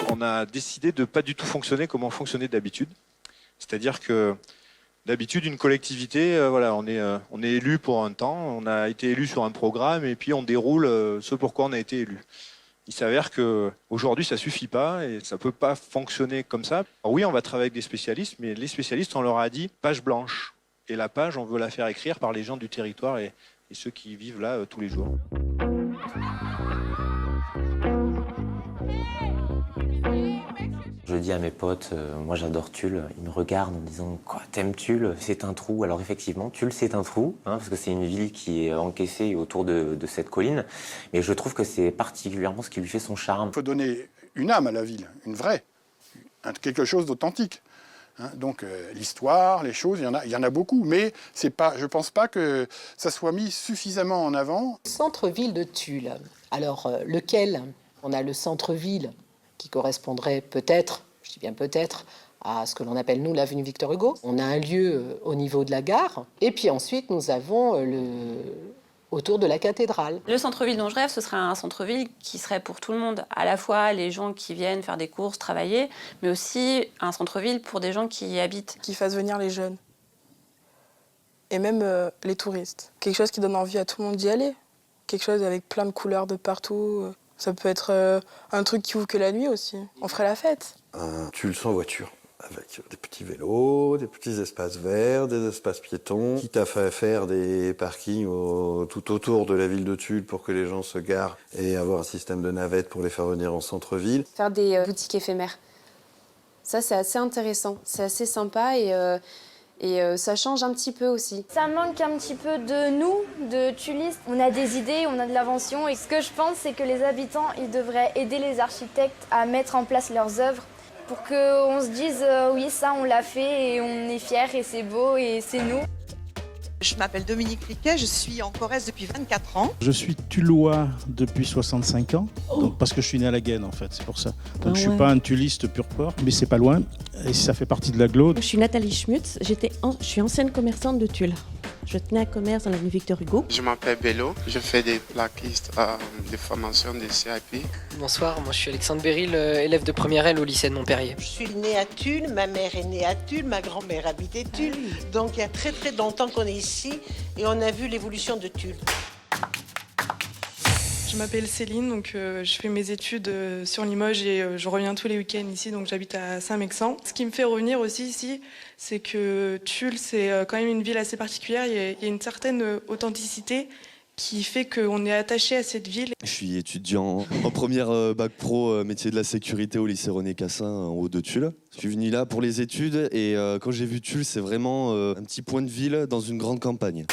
On a décidé de ne pas du tout fonctionner comme on fonctionnait d'habitude. C'est-à-dire que d'habitude, une collectivité, voilà, on est élu pour un temps, on a été élu sur un programme et puis on déroule ce pourquoi on a été élu. Il s'avère qu'aujourd'hui, ça ne suffit pas et ça ne peut pas fonctionner comme ça. Alors oui, on va travailler avec des spécialistes, mais les spécialistes, on leur a dit page blanche. Et la page, on veut la faire écrire par les gens du territoire et ceux qui vivent là tous les jours. Je dis à mes potes, moi j'adore Tulle, ils me regardent en me disant quoi, t'aimes Tulle, c'est un trou. Alors effectivement, Tulle c'est un trou, parce que c'est une ville qui est encaissée autour de cette colline, mais je trouve que c'est particulièrement ce qui lui fait son charme. Il faut donner une âme à la ville, une vraie, quelque chose d'authentique. Donc l'histoire, les choses, il y en a beaucoup, mais c'est pas, je ne pense pas que ça soit mis suffisamment en avant. Centre-ville de Tulle, alors lequel? On a le centre-ville qui correspondrait peut-être, je dis bien peut-être, à ce que l'on appelle, nous, l'avenue Victor Hugo. On a un lieu au niveau de la gare. Et puis ensuite, nous avons autour de la cathédrale. Le centre-ville dont je rêve, ce serait un centre-ville qui serait pour tout le monde. À la fois les gens qui viennent faire des courses, travailler, mais aussi un centre-ville pour des gens qui y habitent. Qui fasse venir les jeunes. Et même les touristes. Quelque chose qui donne envie à tout le monde d'y aller. Quelque chose avec plein de couleurs de partout. Ça peut être un truc qui ouvre que la nuit aussi. On ferait la fête. Un Tulle sans voiture, avec des petits vélos, des petits espaces verts, des espaces piétons, quitte à faire des parkings tout autour de la ville de Tulle pour que les gens se garent et avoir un système de navettes pour les faire venir en centre-ville. Faire des boutiques éphémères. Ça, c'est assez intéressant, c'est assez sympa et ça change un petit peu aussi. Ça manque un petit peu de nous, de Tullistes. On a des idées, on a de l'invention. Et ce que je pense, c'est que les habitants, ils devraient aider les architectes à mettre en place leurs œuvres pour qu'on se dise oui, ça, on l'a fait et on est fiers et c'est beau et c'est nous. Je m'appelle Dominique Riquet, je suis en Corrèze depuis 24 ans. Je suis tullois depuis 65 ans, donc parce que je suis né à la Gaine en fait, c'est pour ça. Donc je suis pas un tulliste pur port, mais c'est pas loin, et ça fait partie de l'agglo. Je suis Nathalie Schmutz, je suis ancienne commerçante de Tulle. Je tenais un commerce dans l'avenue Victor Hugo. Je m'appelle Bello, je fais des plaquistes de formation des CIP. Bonsoir, moi je suis Alexandre Béril, élève de première L au lycée de Montpellier. Je suis née à Tulle, ma mère est née à Tulle, ma grand-mère habitait Tulle. Donc il y a très très longtemps qu'on est ici et on a vu l'évolution de Tulle. Je m'appelle Céline, donc je fais mes études sur Limoges et je reviens tous les week-ends ici, donc j'habite à Saint-Mexan. Ce qui me fait revenir aussi ici, c'est que Tulle, c'est quand même une ville assez particulière, il y a une certaine authenticité qui fait qu'on est attaché à cette ville. Je suis étudiant en première bac pro métier de la sécurité au lycée René Cassin en haut de Tulle. Je suis venu là pour les études et quand j'ai vu Tulle, c'est vraiment un petit point de ville dans une grande campagne.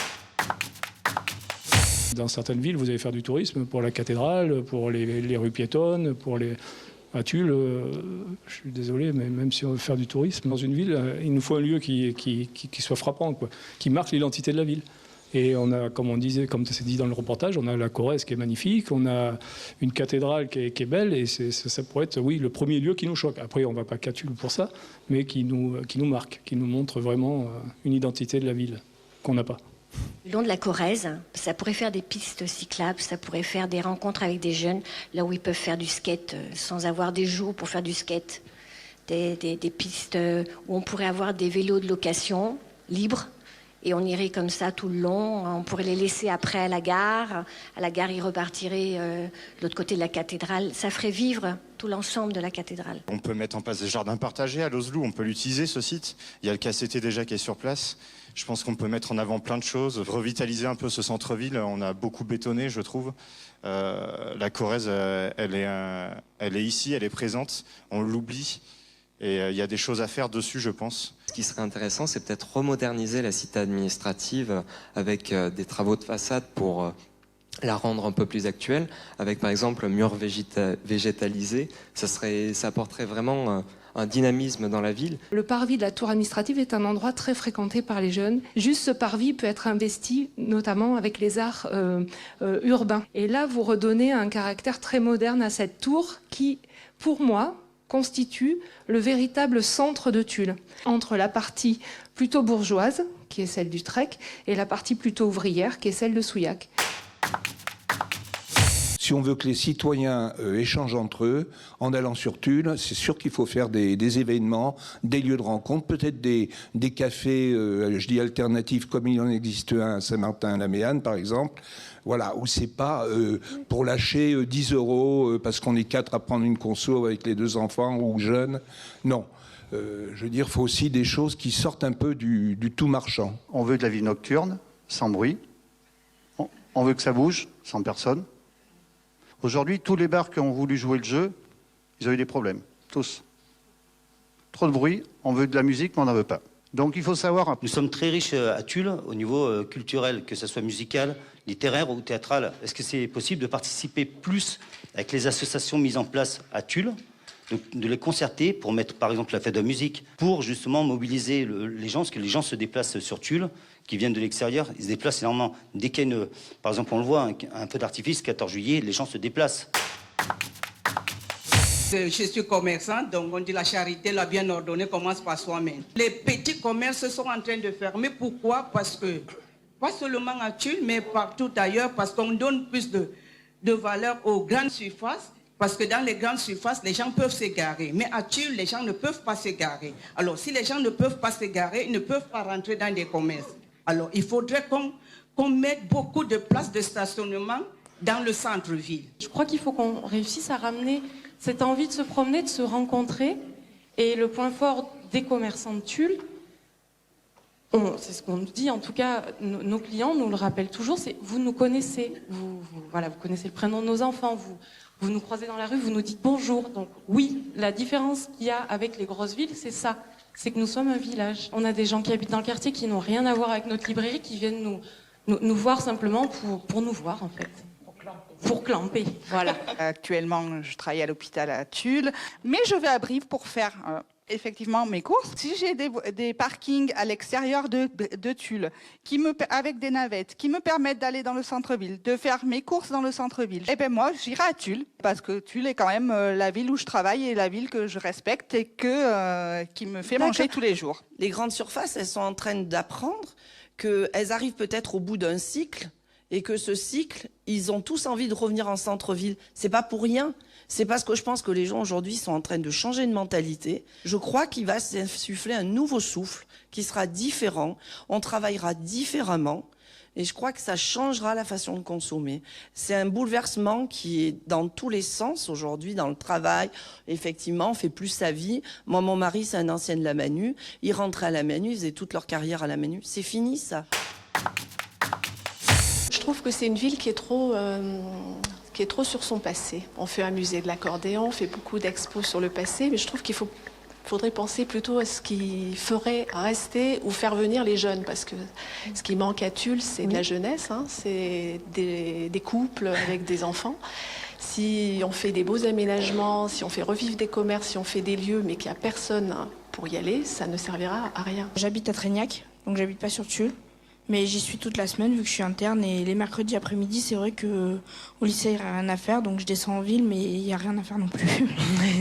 Dans certaines villes, vous allez faire du tourisme pour la cathédrale, pour les rues piétonnes, pour les... À Tulle, je suis désolé, mais même si on veut faire du tourisme, dans une ville, il nous faut un lieu qui soit frappant, quoi, qui marque l'identité de la ville. Et on a, comme on disait, comme c'est dit dans le reportage, on a la Corrèze qui est magnifique, on a une cathédrale qui est belle, et ça pourrait être, oui, le premier lieu qui nous choque. Après, on ne va pas qu'à Tulle pour ça, mais qui nous marque, qui nous montre vraiment une identité de la ville qu'on n'a pas. Le long de la Corrèze, ça pourrait faire des pistes cyclables, ça pourrait faire des rencontres avec des jeunes, là où ils peuvent faire du skate sans avoir des jours pour faire du skate. Des pistes où on pourrait avoir des vélos de location libres, et on irait comme ça tout le long. On pourrait les laisser après à la gare. À la gare, ils repartiraient de l'autre côté de la cathédrale. Ça ferait vivre tout l'ensemble de la cathédrale. On peut mettre en place des jardins partagés à Lozlou, on peut l'utiliser ce site. Il y a le KCT déjà qui est sur place. Je pense qu'on peut mettre en avant plein de choses, revitaliser un peu ce centre-ville. On a beaucoup bétonné, je trouve. La Corrèze, elle est ici, elle est présente. On l'oublie. Et il y a des choses à faire dessus, je pense. Ce qui serait intéressant, c'est peut-être remoderniser la cité administrative avec des travaux de façade pour la rendre un peu plus actuelle, avec par exemple murs végétalisés. Ça apporterait vraiment un dynamisme dans la ville. Le parvis de la tour administrative est un endroit très fréquenté par les jeunes. Juste ce parvis peut être investi notamment avec les arts urbains. Et là, vous redonnez un caractère très moderne à cette tour qui, pour moi, constitue le véritable centre de Tulle, entre la partie plutôt bourgeoise, qui est celle du Trek, et la partie plutôt ouvrière, qui est celle de Souillac. Si on veut que les citoyens échangent entre eux, en allant sur Tulle, c'est sûr qu'il faut faire des événements, des lieux de rencontre, peut-être des cafés, je dis alternatifs, comme il en existe un à Saint-Martin-la-Méanne, par exemple, voilà, où c'est pas pour lâcher 10 € parce qu'on est 4 à prendre une conso avec les 2 enfants ou jeunes. Non. Je veux dire, il faut aussi des choses qui sortent un peu du tout marchand. On veut de la vie nocturne, sans bruit. On veut que ça bouge, sans personne. Aujourd'hui, tous les bars qui ont voulu jouer le jeu, ils ont eu des problèmes. Tous. Trop de bruit, on veut de la musique, mais on n'en veut pas. Donc il faut savoir... Nous sommes très riches à Tulle au niveau culturel, que ce soit musical, littéraire ou théâtral. Est-ce que c'est possible de participer plus avec les associations mises en place à Tulle, de les concerter pour mettre par exemple la fête de la musique, pour justement mobiliser les gens, parce que les gens se déplacent sur Tulle, qui viennent de l'extérieur, ils se déplacent énormément. Dès qu'il y a par exemple on le voit, un feu d'artifice, 14 juillet, les gens se déplacent. Je suis commerçante, donc on dit la charité, la bien ordonnée commence par soi-même. Les petits commerces sont en train de fermer. Pourquoi? Parce que, pas seulement à Tulle, mais partout ailleurs, parce qu'on donne plus de valeur aux grandes surfaces. Parce que dans les grandes surfaces, les gens peuvent s'égarer. Mais à Tulle, les gens ne peuvent pas s'égarer. Alors, si les gens ne peuvent pas s'égarer, ils ne peuvent pas rentrer dans des commerces. Alors, il faudrait qu'on mette beaucoup de places de stationnement dans le centre-ville. Je crois qu'il faut qu'on réussisse à ramener cette envie de se promener, de se rencontrer. Et le point fort des commerçants de Tulle, c'est ce qu'on nous dit, en tout cas, nos clients nous le rappellent toujours, c'est vous nous connaissez, vous connaissez le prénom de nos enfants, vous nous croisez dans la rue, vous nous dites bonjour. Donc oui, la différence qu'il y a avec les grosses villes, c'est ça. C'est que nous sommes un village. On a des gens qui habitent dans le quartier qui n'ont rien à voir avec notre librairie, qui viennent nous voir simplement pour nous voir, en fait. Pour clamper, voilà. Actuellement, je travaille à l'hôpital à Tulle, mais je vais à Brive pour faire effectivement mes courses. Si j'ai des parkings à l'extérieur de Tulle, avec des navettes, qui me permettent d'aller dans le centre-ville, de faire mes courses dans le centre-ville, eh bien moi, j'irai à Tulle, parce que Tulle est quand même la ville où je travaille et la ville que je respecte et qui me fait manger tous les jours. Les grandes surfaces, elles sont en train d'apprendre qu'elles arrivent peut-être au bout d'un cycle, et que ce cycle, ils ont tous envie de revenir en centre-ville. C'est pas pour rien. C'est parce que je pense que les gens aujourd'hui sont en train de changer de mentalité. Je crois qu'il va s'insuffler un nouveau souffle qui sera différent. On travaillera différemment. Et je crois que ça changera la façon de consommer. C'est un bouleversement qui est dans tous les sens aujourd'hui, dans le travail. Effectivement, on fait plus sa vie. Moi, mon mari, c'est un ancien de la Manu. Ils rentraient à la Manu, ils faisaient toute leur carrière à la Manu. C'est fini, ça. Je trouve que c'est une ville qui est trop sur son passé. On fait un musée de l'accordéon, on fait beaucoup d'expos sur le passé, mais je trouve qu'il faudrait penser plutôt à ce qui ferait rester ou faire venir les jeunes, parce que ce qui manque à Tulle, c'est de la jeunesse, hein, c'est des couples avec des enfants. Si on fait des beaux aménagements, si on fait revivre des commerces, si on fait des lieux, mais qu'il n'y a personne pour y aller, ça ne servira à rien. J'habite à Trégnac, donc j'habite pas sur Tulle. Mais j'y suis toute la semaine vu que je suis interne et les mercredis après-midi, c'est vrai qu'au lycée, il n'y a rien à faire. Donc je descends en ville, mais il n'y a rien à faire non plus.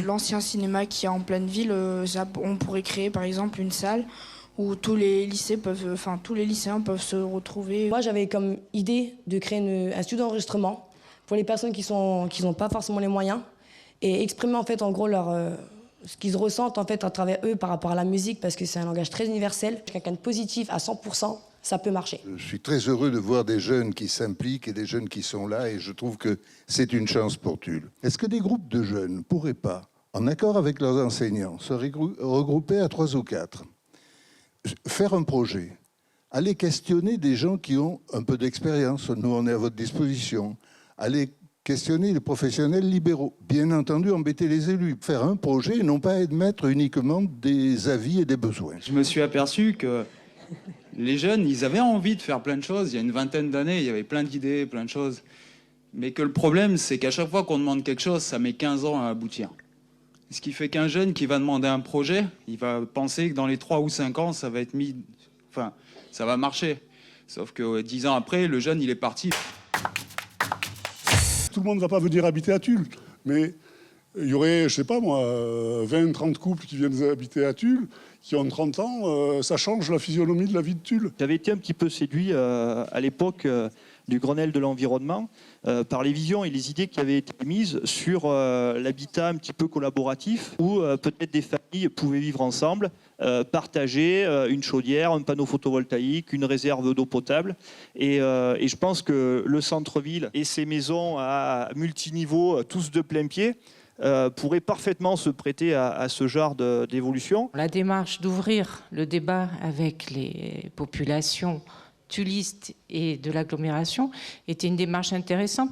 L'ancien cinéma qui est en pleine ville, on pourrait créer par exemple une salle où tous les lycéens peuvent se retrouver. Moi, j'avais comme idée de créer un studio d'enregistrement pour les personnes qui n'ont pas forcément les moyens et exprimer en fait en gros ce qu'ils ressentent en fait à travers eux par rapport à la musique, parce que c'est un langage très universel. Quelqu'un de positif à 100%. Ça peut marcher. Je suis très heureux de voir des jeunes qui s'impliquent et des jeunes qui sont là, et je trouve que c'est une chance pour Tulle. Est-ce que des groupes de jeunes ne pourraient pas, en accord avec leurs enseignants, se regrouper à 3 ou 4, faire un projet, aller questionner des gens qui ont un peu d'expérience, nous on est à votre disposition, aller questionner les professionnels libéraux. Bien entendu, embêter les élus. Faire un projet et non pas admettre uniquement des avis et des besoins. Je me suis aperçu que les jeunes, ils avaient envie de faire plein de choses. Il y a une vingtaine d'années, il y avait plein d'idées, plein de choses. Mais que le problème, c'est qu'à chaque fois qu'on demande quelque chose, ça met 15 ans à aboutir. Ce qui fait qu'un jeune qui va demander un projet, il va penser que dans les 3 ou 5 ans, ça va être mis... Enfin, ça va marcher. Sauf que 10 ans après, le jeune, il est parti. Tout le monde ne va pas venir habiter à Tulle, mais il y aurait, je sais pas moi, 20, 30 couples qui viennent habiter à Tulle, qui ont 30 ans, ça change la physionomie de la vie de Tulle. J'avais été un petit peu séduit à l'époque du Grenelle de l'environnement par les visions et les idées qui avaient été mises sur l'habitat un petit peu collaboratif où peut-être des familles pouvaient vivre ensemble, partager une chaudière, un panneau photovoltaïque, une réserve d'eau potable. Et je pense que le centre-ville et ses maisons à multiniveaux, tous de plein pied, pourraient parfaitement se prêter à ce genre d'évolution. La démarche d'ouvrir le débat avec les populations tullistes et de l'agglomération était une démarche intéressante.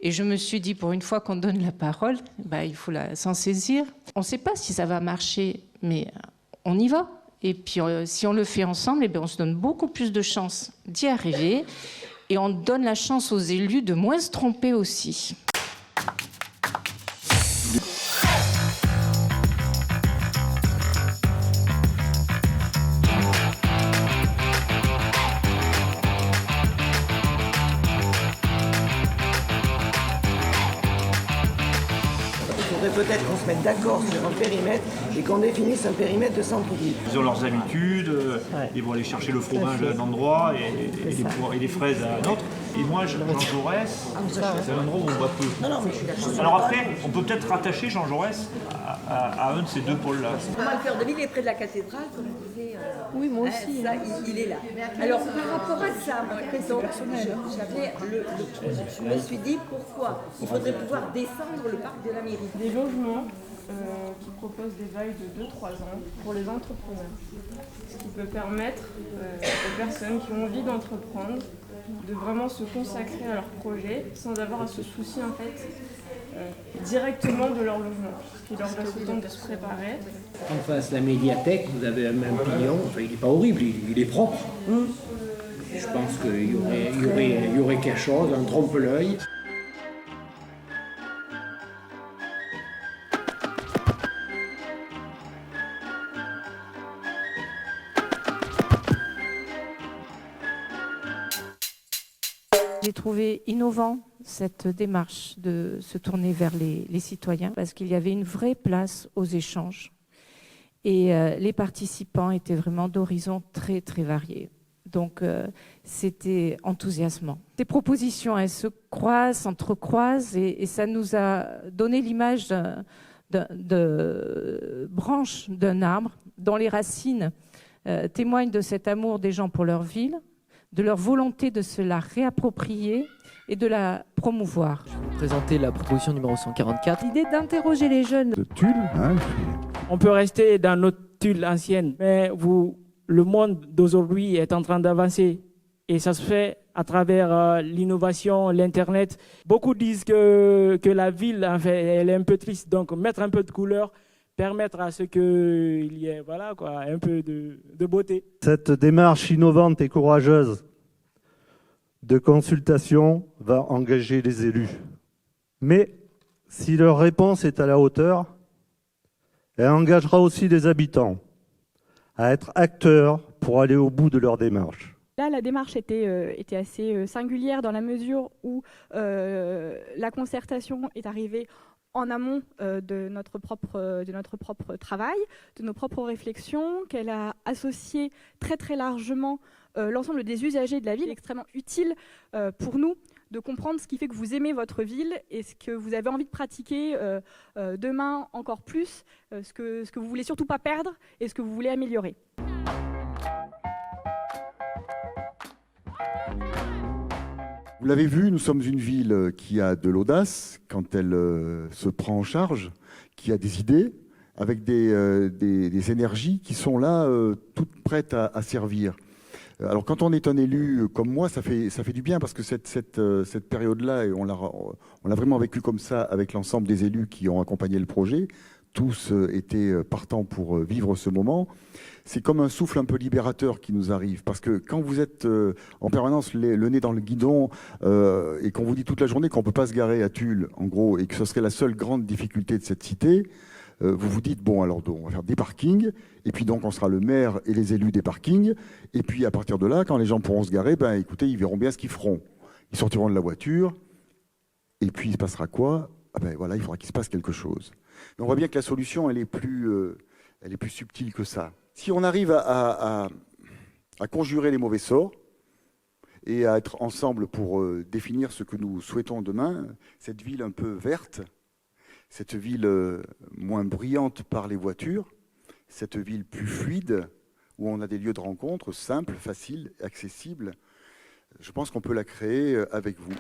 Et je me suis dit, pour une fois qu'on donne la parole, il faut s'en saisir. On ne sait pas si ça va marcher, mais on y va. Et puis, si on le fait ensemble, on se donne beaucoup plus de chances d'y arriver. Et on donne la chance aux élus de moins se tromper aussi. Peut-être qu'on se mette d'accord sur un périmètre et qu'on définisse un périmètre de centre-ville. Ils ont leurs habitudes, ils vont aller chercher le fromage à un endroit et les fraises à un autre. Et moi, Jean Jaurès, c'est un endroit où on voit peu. Non, mais je suis d'accord. Alors après, on peut peut-être rattacher Jean Jaurès à un de ces deux pôles-là. Moi, le cœur de ville est près de la cathédrale, comme disait. Oui, moi aussi. Ça, il est là. Alors, par rapport à ça, je me suis dit pourquoi il faudrait pouvoir descendre le parc de la mairie. Des logements qui proposent des bails de 2-3 ans pour les entrepreneurs. Ce qui peut permettre aux personnes qui ont envie d'entreprendre de vraiment se consacrer à leur projet sans avoir à se soucier en fait directement de leur logement, ce qui leur laisse le temps de se préparer. En face de la médiathèque, vous avez un pignon, il n'est pas horrible, il est propre. Je pense qu'il y aurait quelque chose, un trompe-l'œil. J'ai trouvé innovant cette démarche de se tourner vers les citoyens parce qu'il y avait une vraie place aux échanges. Et les participants étaient vraiment d'horizons très, très variés. Donc, c'était enthousiasmant. Ces propositions, elles se croisent, s'entrecroisent et ça nous a donné l'image de branches d'un arbre dont les racines témoignent de cet amour des gens pour leur ville, de leur volonté de se la réapproprier et de la promouvoir. Je vais vous présenter la proposition numéro 144. L'idée d'interroger les jeunes. De Tulle, hein, on peut rester dans notre Tulle ancienne, mais le monde d'aujourd'hui est en train d'avancer et ça se fait à travers l'innovation, l'Internet. Beaucoup disent que la ville, en fait, elle est un peu triste, donc mettre un peu de couleur, permettre à ce qu'il y ait un peu de beauté. Cette démarche innovante et courageuse de consultation va engager les élus. Mais si leur réponse est à la hauteur, elle engagera aussi les habitants à être acteurs pour aller au bout de leur démarche. Là, la démarche était assez singulière dans la mesure où la concertation est arrivée en amont de notre propre travail, de nos propres réflexions, qu'elle a associé très très largement l'ensemble des usagers de la ville, extrêmement utile pour nous de comprendre ce qui fait que vous aimez votre ville et ce que vous avez envie de pratiquer demain encore plus, ce que vous voulez surtout pas perdre et ce que vous voulez améliorer. Vous l'avez vu, nous sommes une ville qui a de l'audace quand elle se prend en charge, qui a des idées, avec des énergies qui sont là, toutes prêtes à servir. Alors quand on est un élu comme moi, ça fait du bien parce que cette période-là, et on l'a vraiment vécu comme ça avec l'ensemble des élus qui ont accompagné le projet, tous étaient partants pour vivre ce moment. C'est comme un souffle un peu libérateur qui nous arrive parce que quand vous êtes en permanence le nez dans le guidon et qu'on vous dit toute la journée qu'on ne peut pas se garer à Tulle, en gros, et que ce serait la seule grande difficulté de cette cité, vous vous dites, bon, alors on va faire des parkings, et puis donc on sera le maire et les élus des parkings, et puis à partir de là, quand les gens pourront se garer, ben écoutez, ils verront bien ce qu'ils feront. Ils sortiront de la voiture, et puis il se passera quoi? Ah ben voilà, il faudra qu'il se passe quelque chose. Mais on voit bien que la solution, elle est plus subtile que ça. Si on arrive à conjurer les mauvais sorts, et à être ensemble pour définir ce que nous souhaitons demain, cette ville un peu verte, cette ville moins bruyante par les voitures, cette ville plus fluide, où on a des lieux de rencontre simples, faciles, accessibles. Je pense qu'on peut la créer avec vous.